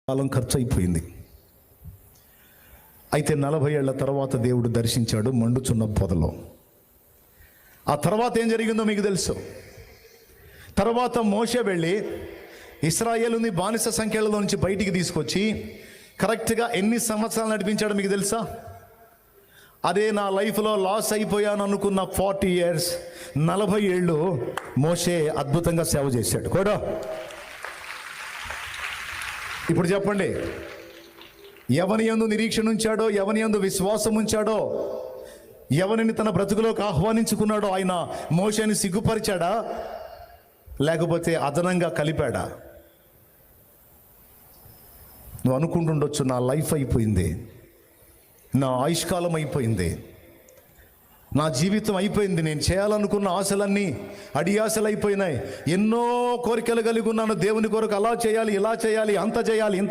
కాలం ఖర్చు అయిపోయింది. అయితే 40 ఏళ్ల తర్వాత దేవుడు దర్శించాడు మండుచున్న పొదలో. ఆ తర్వాత ఏం జరిగిందో మీకు తెలుసు. తర్వాత మోషే వెళ్ళి ఇశ్రాయేలుని బానిస సంఖ్యలలో నుంచి బయటికి తీసుకొచ్చి కరెక్ట్గా ఎన్ని సంవత్సరాలు నడిపించాడో మీకు తెలుసా? అదే నా లైఫ్లో లాస్ అయిపోయాను అనుకున్న 40 years, 40 ఏళ్ళు మోషే అద్భుతంగా సేవ చేశాడు కూడా. ఇప్పుడు చెప్పండి, ఎవని యందు నిరీక్షణ ఉంచాడో, ఎవని యందు విశ్వాసం ఉంచాడో, ఎవరిని తన బ్రతుకులోకి ఆహ్వానించుకున్నాడో ఆయన మోషేని సిగ్గుపరిచాడా లేకపోతే అదనంగా కలిపాడా? నువ్వు అనుకుంటుండొచ్చు, నా లైఫ్ అయిపోయింది, నా ఆయుష్కాలం అయిపోయింది, నా జీవితం అయిపోయింది, నేను చేయాలనుకున్న ఆశలన్నీ అడియాసలు అయిపోయినాయి, ఎన్నో కోరికలు కలిగి ఉన్నాను దేవుని కొరకు, అలా చేయాలి, ఇలా చేయాలి, అంత చేయాలి, ఇంత